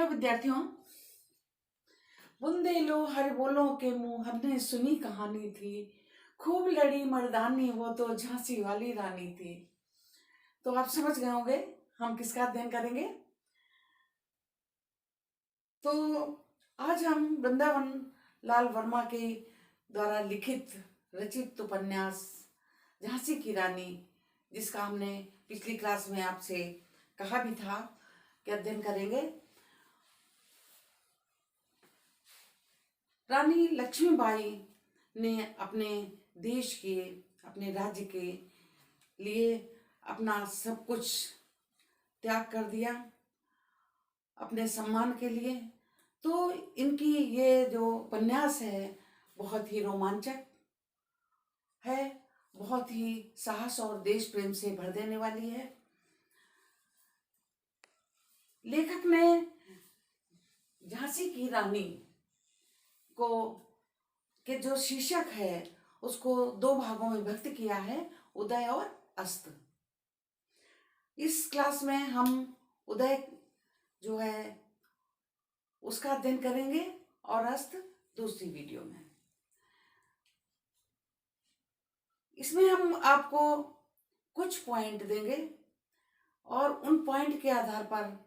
Hello विद्यार्थियों। बुंदेलो हर बोलों के मुंह हमने सुनी कहानी थी, खूब लड़ी मर्दानी वो तो झांसी वाली रानी थी। तो आप समझ गए होंगे हम किसका अध्ययन करेंगे। तो आज हम वृंदावन लाल वर्मा के द्वारा लिखित रचित उपन्यास झांसी की रानी, जिसका हमने पिछली क्लास में आपसे कहा भी था कि अध्ययन करेंगे। रानी लक्ष्मीबाई ने अपने देश के, अपने राज्य के लिए अपना सब कुछ त्याग कर दिया अपने सम्मान के लिए। तो इनकी ये जो उपन्यास है बहुत ही रोमांचक है, बहुत ही साहस और देश प्रेम से भर देने वाली है। लेखक ने झांसी की रानी को के जो शीर्षक है उसको दो भागों में व्यक्त किया है, उदय और अस्त। इस क्लास में हम उदय जो है उसका अध्ययन करेंगे और अस्त दूसरी वीडियो में। इसमें हम आपको कुछ पॉइंट देंगे और उन पॉइंट के आधार पर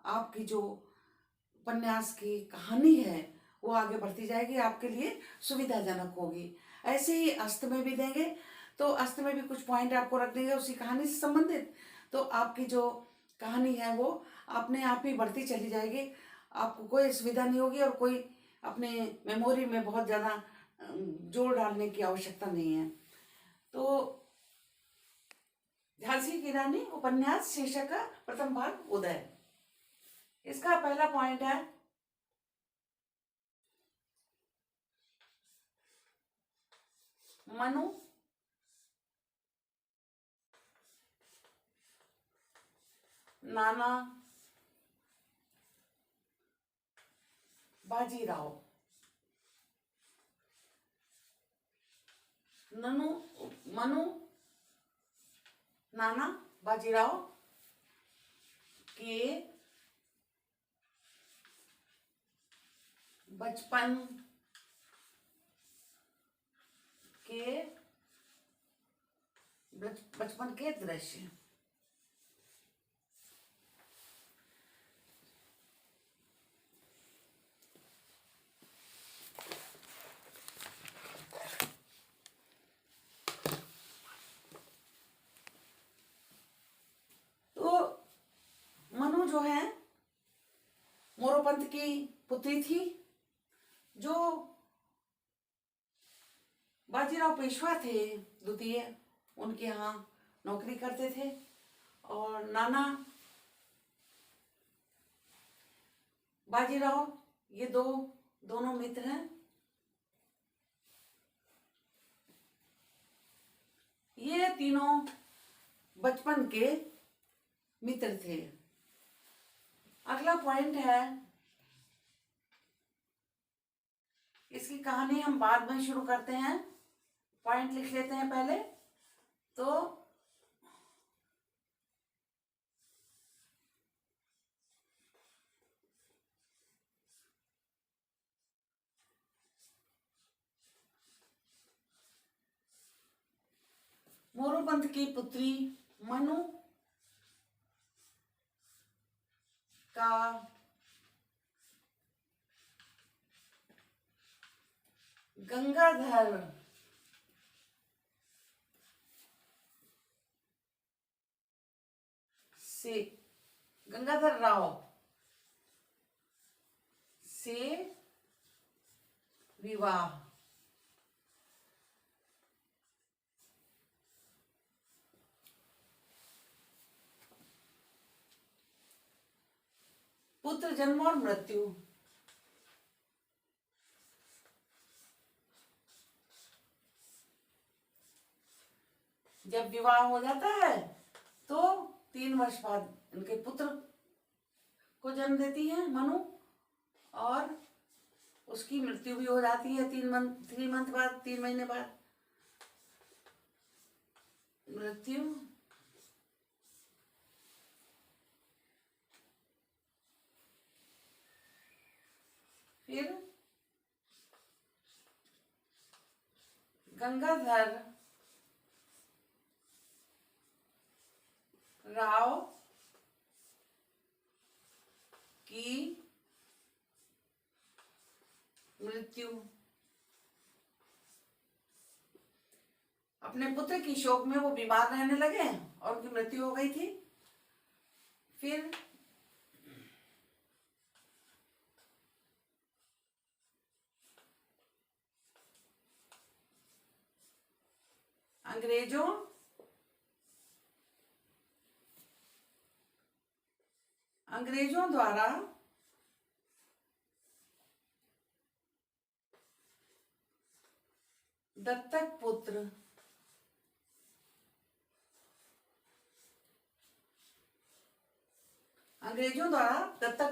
आपकी जो उपन्यास की कहानी है वो आगे बढ़ती जाएगी, आपके लिए सुविधाजनक होगी। ऐसे ही अस्त में भी देंगे, तो अस्त में भी कुछ पॉइंट आपको रख देंगे उसी कहानी से संबंधित। तो आपकी जो कहानी है वो अपने आप ही बढ़ती चली जाएगी, आपको कोई सुविधा नहीं होगी और कोई अपने मेमोरी में बहुत ज़्यादा जोर डालने की आवश्यकता नहीं है। तो झांसी की रानी उपन्यास शीर्षक का प्रथम भाग उदय। इसका पहला पॉइंट है मनु नाना बाजीराव। मनु नाना बाजीराव के बचपन के दृश्य। तो मनु जो है मोरोपंत की पुत्री थी, जो बाजीराव पेशवा थे द्वितीय, उनके यहाँ नौकरी करते थे। और नाना बाजीराव ये दोनों मित्र हैं। ये तीनों बचपन के मित्र थे। अगला पॉइंट है, इसकी कहानी हम बाद में शुरू करते हैं, पॉइंट लिख लेते हैं पहले। तो मोरोपंत की पुत्री मनु का गंगाधर राव से विवाह। पुत्र जन्म और मृत्यु। जब विवाह हो जाता है तो 3 वर्ष बाद इनके पुत्र को जन्म देती है मनु, और उसकी मृत्यु भी हो जाती है 3 महीने बाद मृत्यु। गंगाधर राव की मृत्यु। अपने पुत्र की शोक में वो बीमार रहने लगे और उनकी मृत्यु हो गई थी। फिर अंग्रेजों द्वारा दत्तक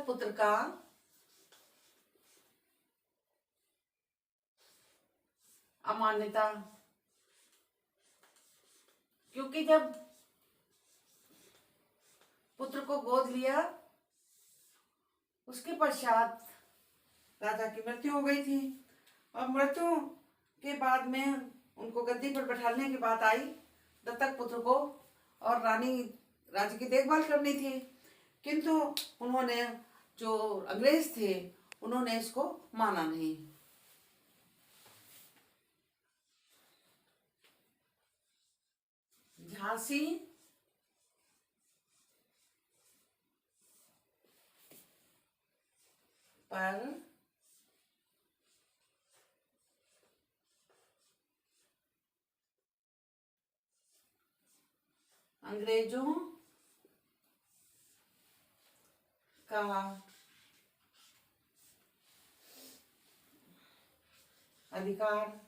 पुत्र का अमान्यता। क्योंकि जब पुत्र को गोद लिया उसके पश्चात राजा की मृत्यु हो गई थी और मृत्यु के बाद में उनको गद्दी पर बैठाने की बात आई दत्तक पुत्र को, और रानी राज्य की देखभाल करनी थी। किंतु उन्होंने, जो अंग्रेज थे, उन्होंने इसको माना नहीं। झांसी पर अंग्रेजों का अधिकार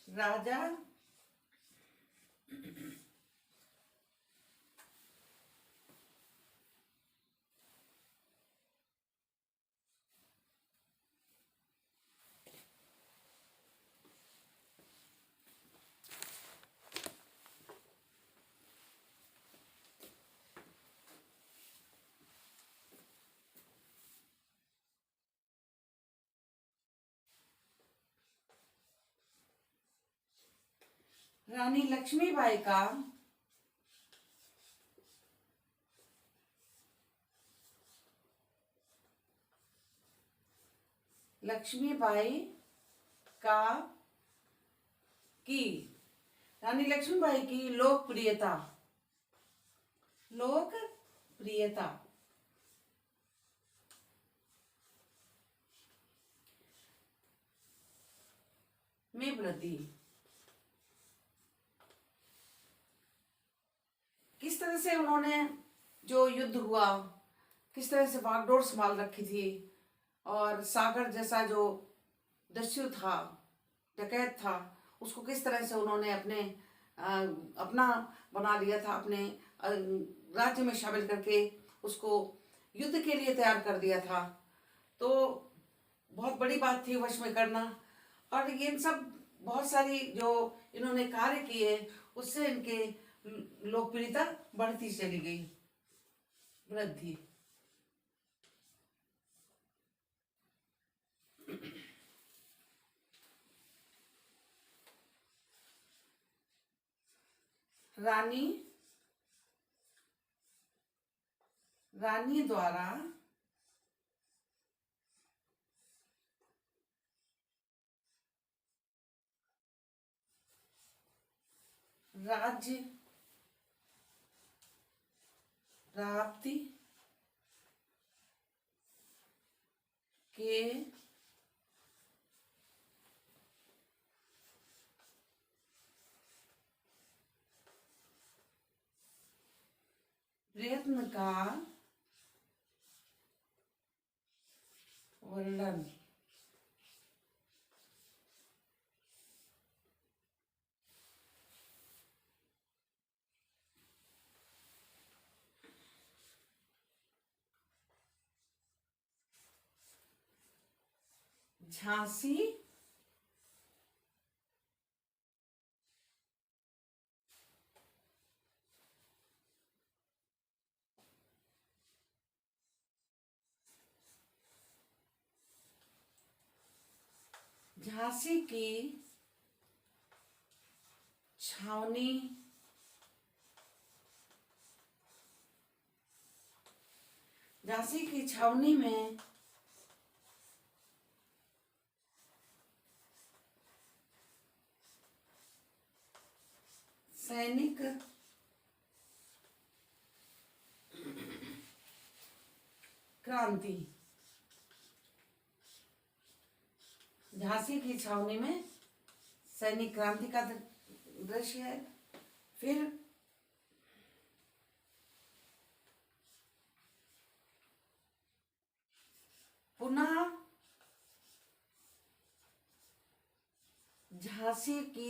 राजा रानी लक्ष्मीबाई का की रानी लक्ष्मीबाई की लोकप्रियता में वृद्धि। किस तरह से उन्होंने, जो युद्ध हुआ, किस तरह से बागडोर संभाल रखी थी, और सागर जैसा जो दस्यु था, डकैत था, उसको किस तरह से उन्होंने अपना बना लिया था, अपने राज्य में शामिल करके उसको युद्ध के लिए तैयार कर दिया था। तो बहुत बड़ी बात थी वश में करना, और ये सब बहुत सारी जो इन्होंने कार्य किए उससे इनके लोकप्रियता बढ़ती चली गई, वृद्धि। रानी द्वारा राज्य प्राप्ति के प्रयत्न का वर्णन। झांसी झांसी की छावनी में सैनिक क्रांति। झांसी की छावनी में सैनिक क्रांति का दृश्य है। फिर पुनः झांसी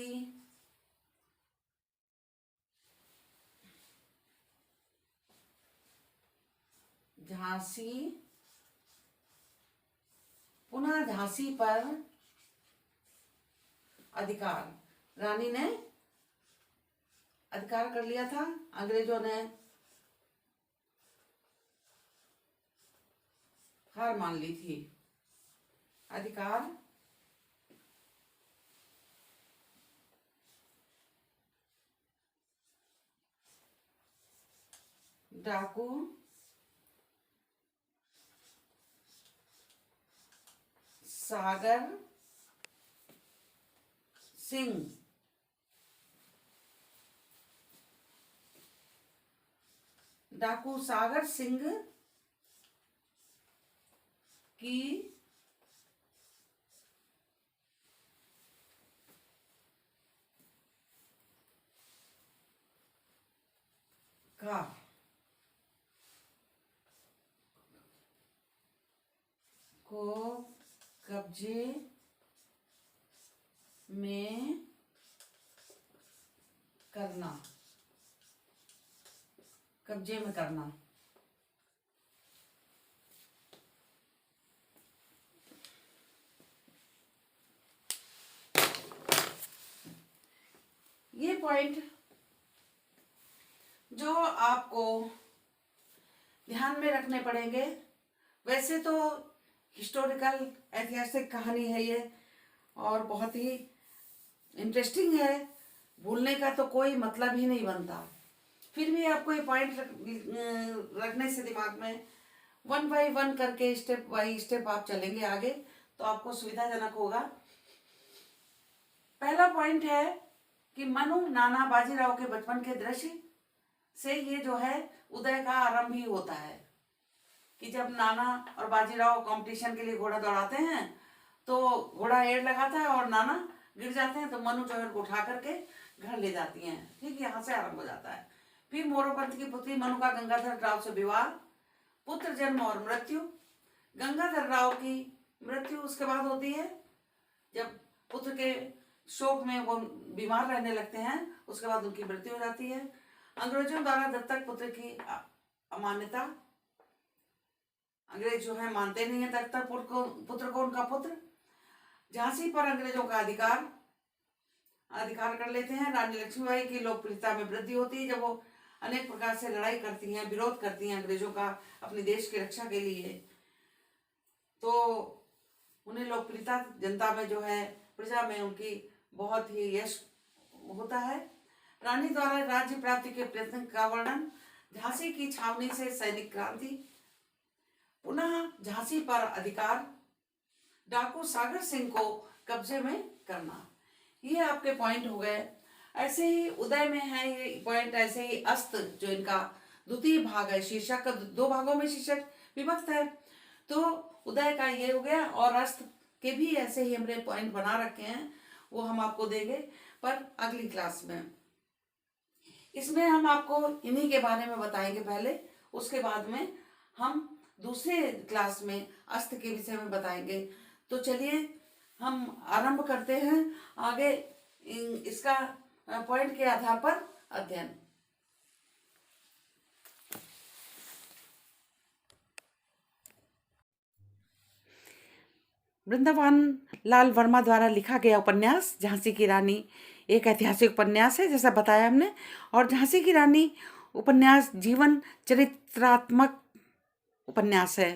पुनः झांसी पर अधिकार। रानी ने अधिकार कर लिया था, अंग्रेजों ने हार मान ली थी। अधिकार डाकू सागर सिंह की का को कब्जे में करना। ये पॉइंट जो आपको ध्यान में रखने पड़ेंगे। वैसे तो हिस्टोरिकल ऐतिहासिक कहानी है ये और बहुत ही इंटरेस्टिंग है, भूलने का तो कोई मतलब ही नहीं बनता। फिर भी आपको ये पॉइंट रखने से दिमाग में 1 बाय 1 करके स्टेप बाय स्टेप आप चलेंगे आगे तो आपको सुविधाजनक होगा। पहला पॉइंट है कि मनु नाना बाजीराव के बचपन के दृश्य से ये जो है उदय का आरंभ ही होता है कि जब नाना और बाजीराव कंपटीशन के लिए घोड़ा दौड़ाते हैं तो घोड़ा एड़ लगाता है और नाना गिर जाते हैं तो मनु जो है उनको उठा करके घर ले जाती हैं। ठीक, यहाँ से आरंभ हो जाता है। फिर मोरोपंत की पुत्री मनु का गंगाधर राव से विवाह, पुत्र जन्म और मृत्यु। गंगाधर राव की मृत्यु उसके बाद होती है जब पुत्र के शोक में वो बीमार रहने लगते हैं, उसके बाद उनकी मृत्यु हो जाती है। अंग्रेजों द्वारा दत्तक पुत्र की अमान्यता, अंग्रेज जो है मानते नहीं है दत्तक पुत्र को उनका पुत्र। झांसी पर अंग्रेजों का अधिकार कर लेते हैं। रानी लक्ष्मीबाई की लोकप्रियता में वृद्धि होती है जब वो अनेक प्रकार से लड़ाई करती हैं, विरोध करती हैं अंग्रेजों का अपने देश की रक्षा के लिए, तो उन्हें लोकप्रियता जनता में जो है प्रजा में उनकी बहुत ही यश होता है। रानी द्वारा राज्य प्राप्ति के प्रयत्न का वर्णन, झांसी की छावनी से सैनिक क्रांति, पुनः झांसी पर अधिकार, डाकू सागर सिंह को कब्जे में करना, ये आपके पॉइंट हो गए। ऐसे ही उदय में है ये पॉइंट, ऐसे ही अस्त जो इनका द्वितीय भाग है, शीर्षक 2 भागों में शीर्षक विभक्त है, तो उदय का ये हो गया और अस्त के भी ऐसे ही हमने पॉइंट बना रखे हैं, वो हम आपको देंगे पर अगली क्लास में। इसमें हम आपको इन्हीं के बारे में बताएंगे पहले, उसके बाद में हम दूसरे क्लास में अस्त के विषय में बताएंगे। तो चलिए हम आरंभ करते हैं आगे इसका पॉइंट के आधार पर अध्ययन। वृंदावन लाल वर्मा द्वारा लिखा गया उपन्यास झांसी की रानी एक ऐतिहासिक उपन्यास है, जैसा बताया हमने। और झांसी की रानी उपन्यास जीवन चरित्रात्मक उपन्यास है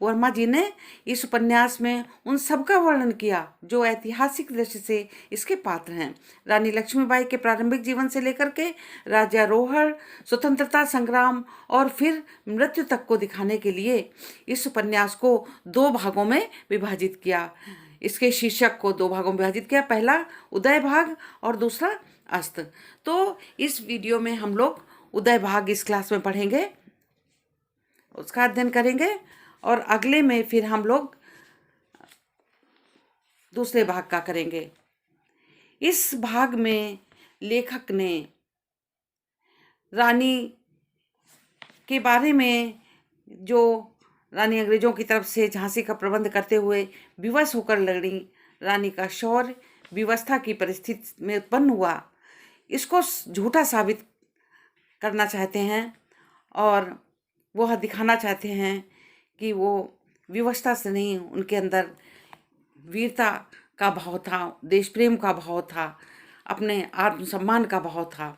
वर्मा जी ने इस उपन्यास में उन सबका वर्णन किया जो ऐतिहासिक दृष्टि से इसके पात्र हैं। रानी लक्ष्मीबाई के प्रारंभिक जीवन से लेकर के राज्यारोहण, स्वतंत्रता संग्राम और फिर मृत्यु तक को दिखाने के लिए इस उपन्यास को 2 भागों में विभाजित किया। इसके शीर्षक को 2 भागों में विभाजित किया, पहला उदय भाग और दूसरा अस्त। तो इस वीडियो में हम लोग उदय भाग इस क्लास में पढ़ेंगे, उसका अध्ययन करेंगे, और अगले में फिर हम लोग दूसरे भाग का करेंगे। इस भाग में लेखक ने रानी के बारे में, जो रानी अंग्रेजों की तरफ से झांसी का प्रबंध करते हुए विवश होकर लड़ी, रानी का शौर्य व्यवस्था की परिस्थिति में उत्पन्न हुआ, इसको झूठा साबित करना चाहते हैं और वह दिखाना चाहते हैं कि वो विवशता से नहीं, उनके अंदर वीरता का भाव था, देश प्रेम का भाव था, अपने आत्मसम्मान का भाव था,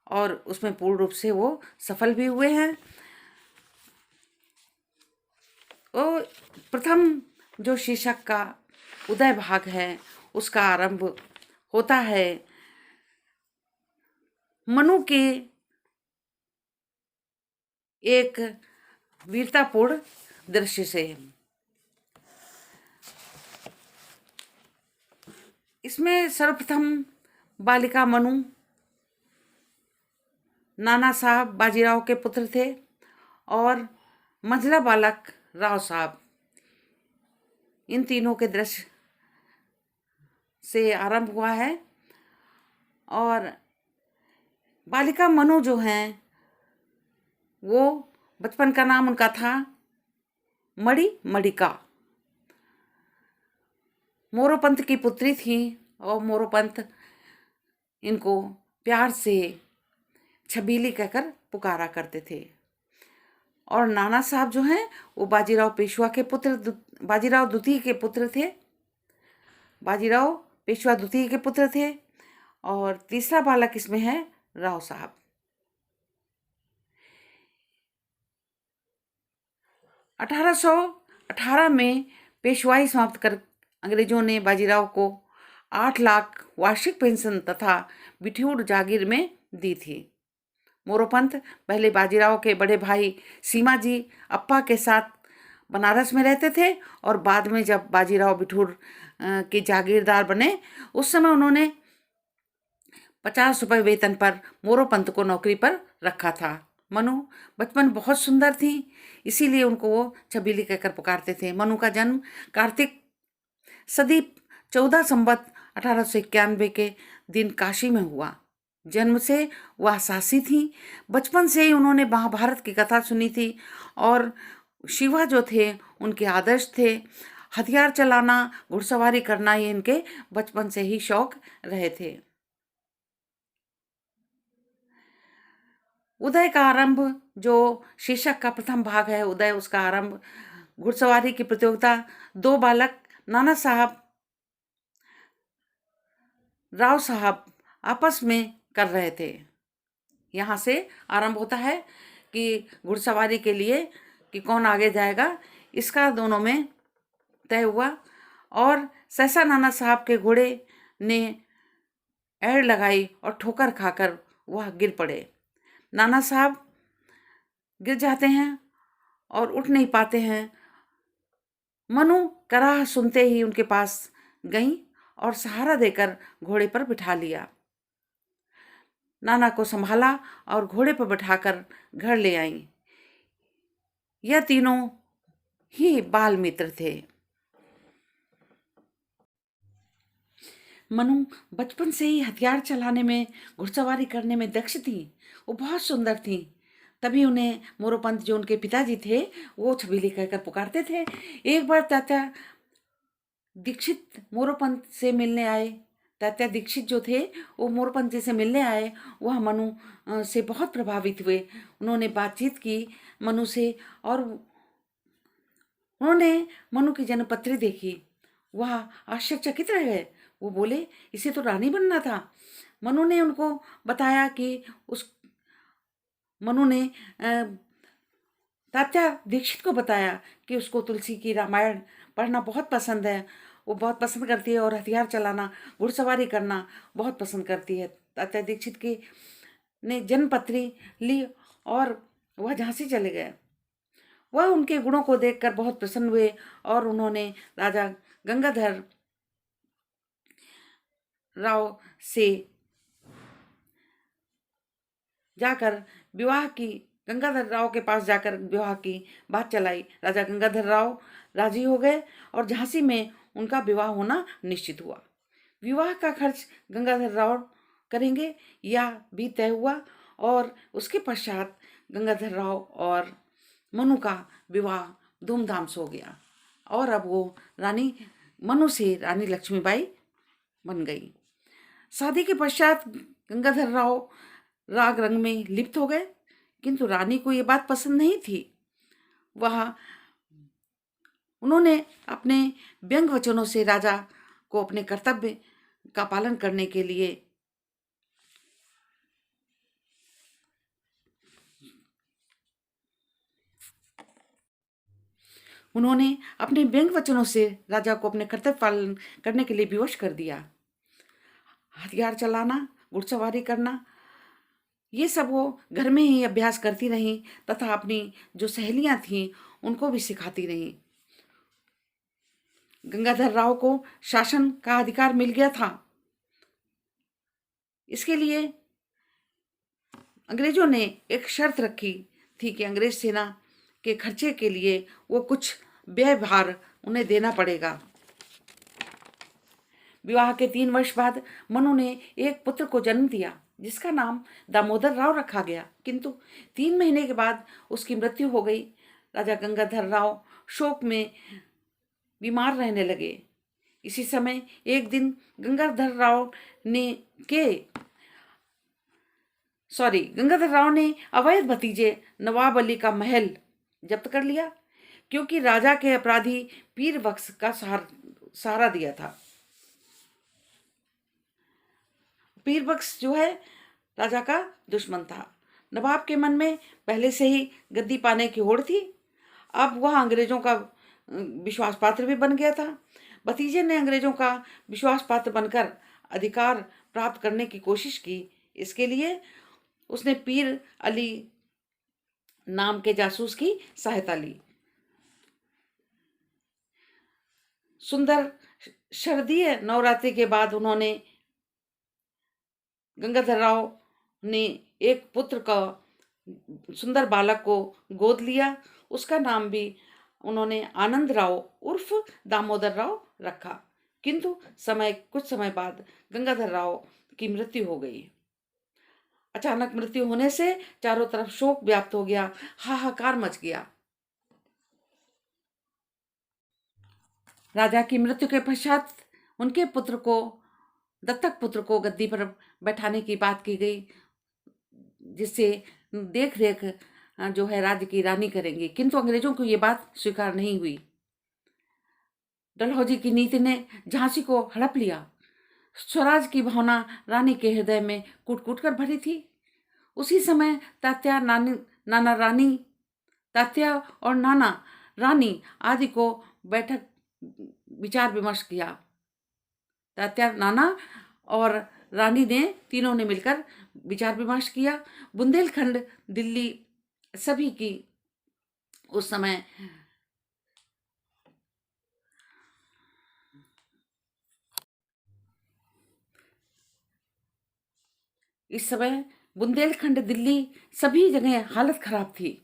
और उसमें पूर्ण रूप से वो सफल भी हुए हैं। वो प्रथम जो शीर्षक का उदय भाग है उसका आरंभ होता है मनु के एक वीरतापूर्ण दृश्य से। इसमें सर्वप्रथम बालिका मनु नाना साहब बाजीराव के पुत्र थे और मंझला बालक राव साहब, इन तीनों के दृश्य से आरंभ हुआ है। और बालिका मनु जो हैं वो बचपन का नाम उनका था मणिका। मोरोपंत की पुत्री थी और मोरोपंत इनको प्यार से छबीली कहकर पुकारा करते थे। और नाना साहब जो हैं वो बाजीराव पेशवा के पुत्र, बाजीराव द्वितीय के पुत्र थे, बाजीराव पेशवा द्वितीय के पुत्र थे। और तीसरा बालक इसमें है राव साहब। 1818 में पेशवाई समाप्त कर अंग्रेजों ने बाजीराव को 8 लाख वार्षिक पेंशन तथा बिठूर जागीर में दी थी। मोरोपंत पहले बाजीराव के बड़े भाई सीमाजी अप्पा के साथ बनारस में रहते थे और बाद में जब बाजीराव बिठूर के जागीरदार बने उस समय उन्होंने 50 रुपये वेतन पर मोरोपंत को नौकरी पर रखा था। मनु बचपन बहुत सुंदर थी, इसीलिए उनको वो छबीली कहकर पुकारते थे। मनु का जन्म कार्तिक सदी 14 संवत 1891 के दिन काशी में हुआ। जन्म से वह सासी थी। बचपन से ही उन्होंने महाभारत की कथा सुनी थी और शिवा जो थे उनके आदर्श थे। हथियार चलाना, घुड़सवारी करना ये इनके बचपन से ही शौक रहे थे। उदय का आरंभ, जो शीर्षक का प्रथम भाग है उदय, उसका आरंभ घुड़सवारी की प्रतियोगिता 2 बालक नाना साहब राव साहब आपस में कर रहे थे। यहाँ से आरंभ होता है कि घुड़सवारी के लिए कि कौन आगे जाएगा, इसका दोनों में तय हुआ। और सहसा नाना साहब के घोड़े ने एड़ लगाई और ठोकर खाकर वह गिर पड़े। नाना साहब गिर जाते हैं और उठ नहीं पाते हैं। मनु कराह सुनते ही उनके पास गई और सहारा देकर घोड़े पर बिठा लिया। नाना को संभाला और घोड़े पर बिठाकर घर ले आई। यह तीनों ही बाल मित्र थे। मनु बचपन से ही हथियार चलाने में, घुड़सवारी करने में दक्ष थी। वो बहुत सुंदर थी। तभी उन्हें मोरोपंत जो उनके पिताजी थे वो छबीली कहकर पुकारते थे। एक बार तात्या दीक्षित मोरोपंत से मिलने आए। तात्या दीक्षित जो थे वो मोरोपंत जी से मिलने आए। वह मनु से बहुत प्रभावित हुए। उन्होंने बातचीत की मनु से और उन्होंने मनु की जन्मपत्री देखी। वह आश्चर्यचकित रह गए। वो बोले, इसे तो रानी बनना था। मनु ने उनको बताया कि मनु ने तात्या दीक्षित को बताया कि उसको तुलसी की रामायण पढ़ना बहुत पसंद है, वो बहुत पसंद करती है, और हथियार चलाना, घुड़सवारी करना बहुत पसंद करती है। तात्या दीक्षित की ने जन्मपत्री ली और वह झांसी चले गए। वह उनके गुणों को देखकर बहुत प्रसन्न हुए और उन्होंने राजा गंगाधर राव से जाकर विवाह की गंगाधर राव के पास जाकर विवाह की बात चलाई। राजा गंगाधर राव राजी हो गए और झांसी में उनका विवाह होना निश्चित हुआ। विवाह का खर्च गंगाधर राव करेंगे यह भी तय हुआ और उसके पश्चात गंगाधर राव और मनु का विवाह धूमधाम से हो गया और अब वो रानी मनु से रानी लक्ष्मीबाई बन गई। शादी के पश्चात गंगाधर राव राग रंग में लिप्त हो गए, किंतु रानी को ये बात पसंद नहीं थी। उन्होंने अपने व्यंग वचनों से राजा को अपने कर्तव्य का पालन करने के लिए अपने के लिए विवश कर दिया। हथियार चलाना, घुड़सवारी करना, ये सब वो घर में ही अभ्यास करती रहीं तथा अपनी जो सहेलियां थीं उनको भी सिखाती रहीं। गंगाधर राव को शासन का अधिकार मिल गया था। इसके लिए अंग्रेजों ने एक शर्त रखी थी कि अंग्रेज सेना के खर्चे के लिए वो कुछ व्यय भार उन्हें देना पड़ेगा। विवाह के 3 वर्ष बाद मनु ने एक पुत्र को जन्म दिया जिसका नाम दामोदर राव रखा गया, किंतु 3 महीने के बाद उसकी मृत्यु हो गई। राजा गंगाधर राव शोक में बीमार रहने लगे। इसी समय एक दिन गंगाधर राव ने अवैध भतीजे नवाब अली का महल जब्त कर लिया, क्योंकि राजा के अपराधी पीर बख्श का सहारा दिया था। पीर बख्श जो है राजा का दुश्मन था। नवाब के मन में पहले से ही गद्दी पाने की होड़ थी। अब वह अंग्रेजों का विश्वास पात्र भी बन गया था। भतीजे ने अंग्रेजों का विश्वास पात्र बनकर अधिकार प्राप्त करने की कोशिश की। इसके लिए उसने पीर अली नाम के जासूस की सहायता ली। सुंदर शरदीय नवरात्रि के बाद उन्होंने गंगाधर राव ने एक पुत्र का सुंदर बालक को गोद लिया। उसका नाम भी उन्होंने आनंद राव उर्फ दामोदर राव रखा, किंतु कुछ समय बाद गंगाधर राव की मृत्यु हो गई। अचानक मृत्यु होने से चारों तरफ शोक व्याप्त हो गया, हाहाकार मच गया। राजा की मृत्यु के पश्चात उनके दत्तक पुत्र को गद्दी पर बैठाने की बात की गई, जिससे देख रेख जो है राज्य की रानी करेंगी, किंतु अंग्रेजों को ये बात स्वीकार नहीं हुई। डलहौजी की नीति ने झांसी को हड़प लिया। स्वराज की भावना रानी के हृदय में कूट कूट कर भरी थी। उसी समय तात्या और नाना रानी आदि को बैठक विचार विमर्श किया। तात्या, नाना और रानी ने तीनों ने मिलकर विचार विमर्श किया। बुंदेलखंड, दिल्ली सभी की उस समय इस समय बुंदेलखंड, दिल्ली सभी जगह हालत खराब थी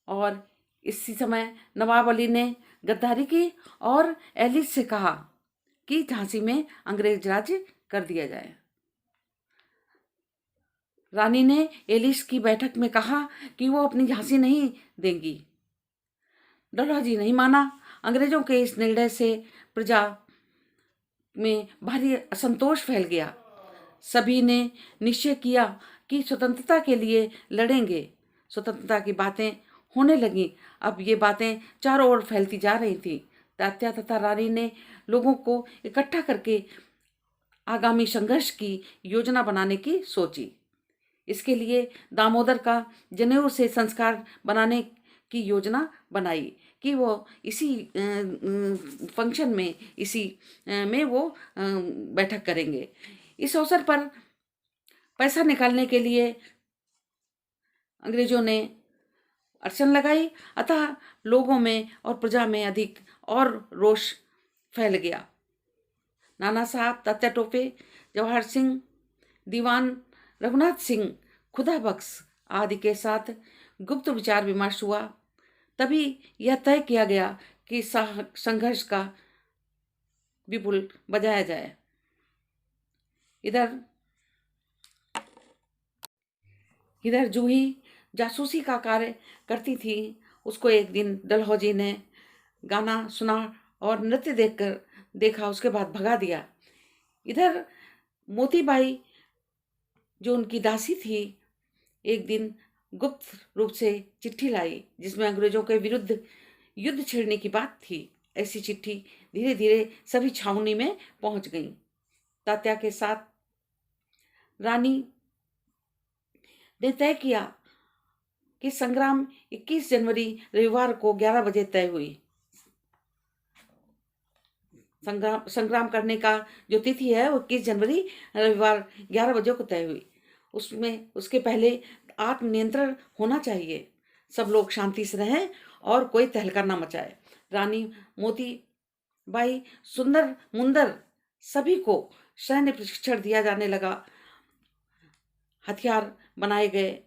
और इसी समय नवाब अली ने गद्दारी की और एलिस से कहा कि झांसी में अंग्रेज राज्य कर दिया जाए। रानी ने एलिस की बैठक में कहा कि वो अपनी झांसी नहीं देंगी। डलहौजी नहीं माना। अंग्रेजों के इस निर्णय से प्रजा में भारी असंतोष फैल गया। सभी ने निश्चय किया कि स्वतंत्रता के लिए लड़ेंगे। स्वतंत्रता की बातें होने लगी। अब ये बातें चारों ओर फैलती जा रही थी। तात्या तथा रानी ने लोगों को इकट्ठा करके आगामी संघर्ष की योजना बनाने की सोची। इसके लिए दामोदर का जनेऊ से संस्कार बनाने की योजना बनाई कि वो इसी फंक्शन में, इसी में वो बैठक करेंगे। इस अवसर पर पैसा निकालने के लिए अंग्रेजों ने अड़चन लगाई, अतः लोगों में और प्रजा में अधिक और रोष फैल गया। नाना साहब, तात्या टोपे, जवाहर सिंह, दीवान रघुनाथ सिंह, खुदा बख्श आदि के साथ गुप्त विचार विमर्श हुआ। तभी यह तय किया गया कि संघर्ष का विपुल बजाया जाए। इधर जूही जासूसी का कार्य करती थी। उसको एक दिन डलहौजी ने गाना सुना और नृत्य देखा, उसके बाद भगा दिया। इधर मोतीबाई जो उनकी दासी थी, एक दिन गुप्त रूप से चिट्ठी लाई जिसमें अंग्रेजों के विरुद्ध युद्ध छेड़ने की बात थी। ऐसी चिट्ठी धीरे धीरे सभी छावनी में पहुंच गई। तात्या के साथ रानी ने तय किया कि संग्राम 21 जनवरी रविवार को 11 बजे तय हुई। संग्राम करने का जो तिथि है वो 21 जनवरी रविवार 11 बजे को तय हुई। उसके पहले आत्मनियंत्रण होना चाहिए, सब लोग शांति से रहें और कोई तहलका ना मचाए। रानी मोतीबाई, सुंदर मुंदर सभी को सैन्य प्रशिक्षण दिया जाने लगा। हथियार बनाए गए,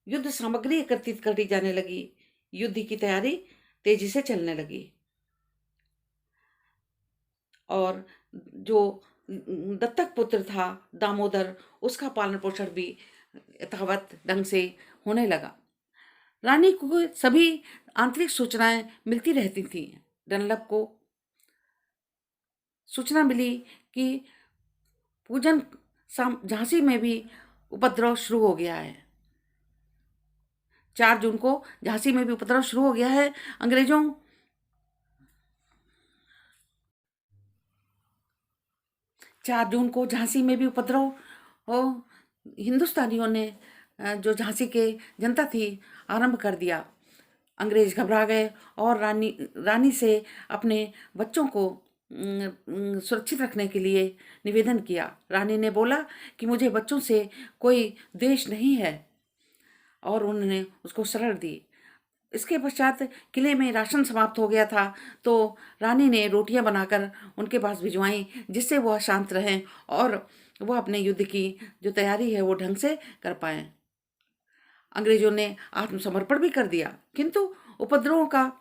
युद्ध सामग्री एकत्रित करी जाने लगी, युद्ध की तैयारी तेजी से चलने लगी। और जो दत्तक पुत्र था दामोदर, उसका पालन पोषण भी यथावत ढंग से होने लगा। रानी को सभी आंतरिक सूचनाएं मिलती रहती थी। डनलप को सूचना मिली कि पूजन झांसी में भी उपद्रव शुरू हो गया है। 4 जून को झांसी में भी उपद्रव शुरू हो गया है। अंग्रेजों 4 जून को झांसी में भी उपद्रव हो, हिंदुस्तानियों ने जो झांसी के जनता थी आरंभ कर दिया। अंग्रेज घबरा गए और रानी से अपने बच्चों को सुरक्षित रखने के लिए निवेदन किया। रानी ने बोला कि मुझे बच्चों से कोई द्वेष नहीं है और उन्होंने उसको शरण दी। इसके पश्चात किले में राशन समाप्त हो गया था, तो रानी ने रोटियां बनाकर उनके पास भिजवाई जिससे वह शांत रहें और वह अपने युद्ध की जो तैयारी है वो ढंग से कर पाएं। अंग्रेजों ने आत्मसमर्पण भी कर दिया, किंतु उपद्रवों का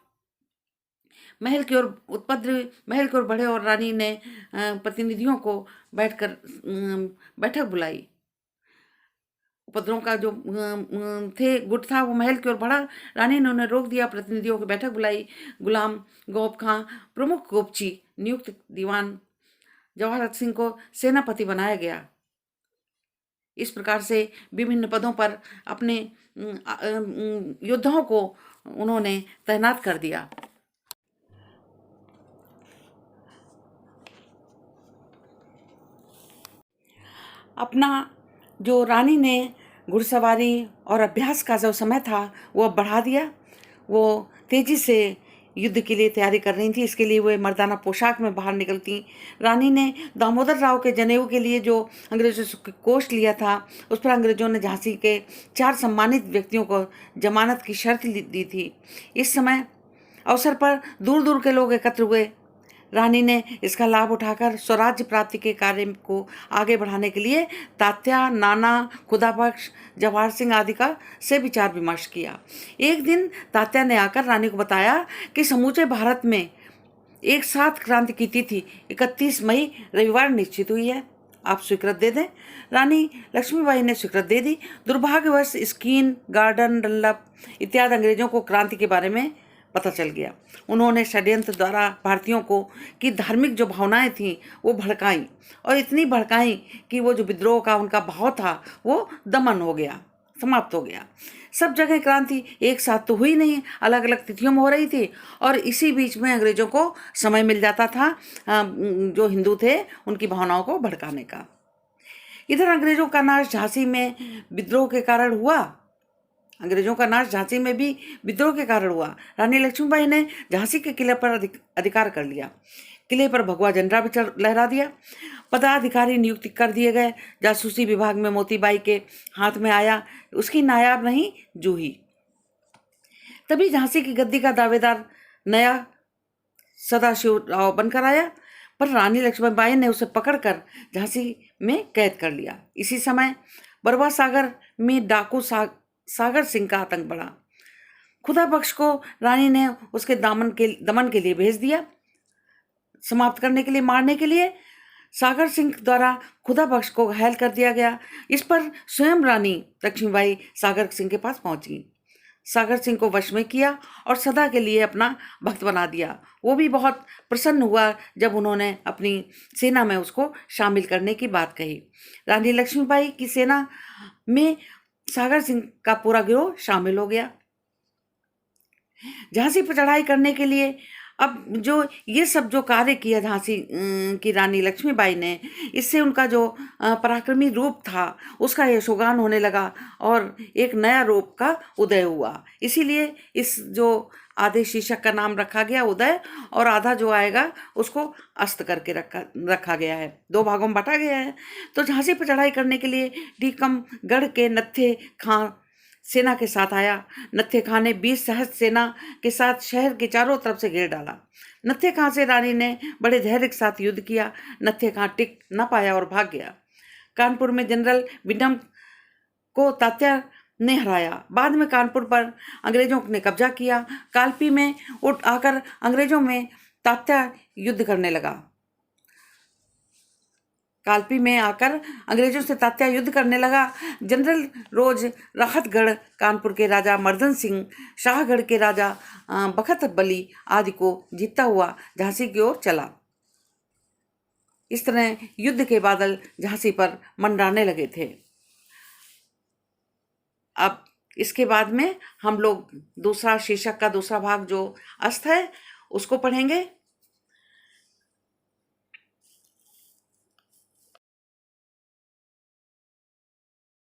महल की ओर बढ़े और रानी ने प्रतिनिधियों को बैठक बुलाई। उपद्रवों का जो गुट था वो महल की ओर बढ़ा। रानी ने उन्हें रोक दिया, प्रतिनिधियों की बैठक बुलाई। गुलाम गौब खां प्रमुख गोपची नियुक्त दीवान जवाहर सिंह को सेनापति बनाया गया। इस प्रकार से विभिन्न पदों पर अपने योद्धाओं को उन्होंने तैनात कर दिया। अपना जो रानी ने घुड़सवारी और अभ्यास का जो समय था वो अब बढ़ा दिया। वो तेजी से युद्ध के लिए तैयारी कर रही थी। इसके लिए वे मर्दाना पोशाक में बाहर निकलती। रानी ने दामोदर राव के जनेऊ के लिए जो अंग्रेजों से कोष लिया था, उस पर अंग्रेजों ने झांसी के 4 सम्मानित व्यक्तियों को जमानत की शर्त दी थी। इस समय अवसर पर दूर दूर के लोग एकत्र हुए। रानी ने इसका लाभ उठाकर स्वराज्य प्राप्ति के कार्य को आगे बढ़ाने के लिए तात्या, नाना, खुदाबख्श, जवाहर सिंह आदि का से विचार विमर्श किया। एक दिन तात्या ने आकर रानी को बताया कि समूचे भारत में एक साथ क्रांति की तिथि 31 मई रविवार निश्चित हुई है, आप स्वीकृत दे दें। रानी लक्ष्मीबाई ने स्वीकृत दे दी। दुर्भाग्यवश स्कीन, गार्डन, डनलप इत्यादि अंग्रेजों को क्रांति के बारे में पता चल गया। उन्होंने षड्यंत्र द्वारा भारतीयों को की धार्मिक जो भावनाएं थीं वो भड़काई और इतनी भड़काई कि वो जो विद्रोह का उनका भाव था वो दमन हो गया, समाप्त हो गया। सब जगह क्रांति एक साथ तो हुई नहीं, अलग अलग तिथियों में हो रही थी और इसी बीच में अंग्रेजों को समय मिल जाता था जो हिंदू थे उनकी भावनाओं को भड़काने का। इधर अंग्रेजों का नाश झांसी में विद्रोह के कारण हुआ अंग्रेजों का नाश झांसी में भी विद्रोह के कारण हुआ। रानी लक्ष्मीबाई ने झांसी के किले पर अधिकार कर लिया। किले पर भगवा झंडा भी लहरा दिया। पदाधिकारी नियुक्त कर दिए गए। जासूसी विभाग में मोतीबाई के हाथ में आया, उसकी नायाब नहीं जूही। तभी झांसी की गद्दी का दावेदार नया सदाशिव राव बनकर आया, पर रानी लक्ष्मीबाई ने उसे पकड़कर झांसी में कैद कर लिया। इसी समय बरवा सागर में डाकू सागर सिंह का आतंक बढ़ा। खुदा बख्श को रानी ने उसके दमन के लिए भेज दिया, समाप्त करने के लिए, मारने के लिए। सागर सिंह द्वारा खुदा बख्श को घायल कर दिया गया। इस पर स्वयं रानी लक्ष्मीबाई सागर सिंह के पास पहुंची, सागर सिंह को वश में किया और सदा के लिए अपना भक्त बना दिया। वो भी बहुत प्रसन्न हुआ जब उन्होंने अपनी सेना में उसको शामिल करने की बात कही। रानी लक्ष्मीबाई की सेना में सागर सिंह का पूरा गिरोह शामिल हो गया। झांसी पर चढ़ाई करने के लिए अब जो ये सब जो कार्य किया झांसी की रानी लक्ष्मीबाई ने, इससे उनका जो पराक्रमी रूप था उसका यशोगान होने लगा और एक नया रूप का उदय हुआ। इसीलिए इस जो आधे शीर्षक का नाम रखा गया उदय, और आधा जो आएगा उसको अस्त करके रखा गया है, 2 भागों में बांटा गया है। तो झांसी पर चढ़ाई करने के लिए टीकमगढ़ के नत्थे खां सेना के साथ आया। नत्थे खां ने 20 सहस्त्र सेना के साथ शहर के चारों तरफ से घेर डाला। नत्थे खां से रानी ने बड़े धैर्य के साथ युद्ध किया। नत्थे खां टिक न पाया और भाग गया। कानपुर में जनरल विडम को तात्या ने हराया। बाद में कानपुर पर अंग्रेजों ने कब्जा किया। कालपी में उठ आकर अंग्रेजों में तात्या युद्ध करने लगा। कालपी में आकर अंग्रेजों से तात्या युद्ध करने लगा। जनरल रोज राहतगढ़ कानपुर के राजा मर्दन सिंह, शाहगढ़ के राजा बखत बली आदि को जीतता हुआ झांसी की ओर चला। इस तरह युद्ध के बादल झांसी पर मंडराने लगे थे। अब इसके बाद में हम लोग दूसरा शीर्षक का दूसरा भाग जो अस्त है उसको पढ़ेंगे।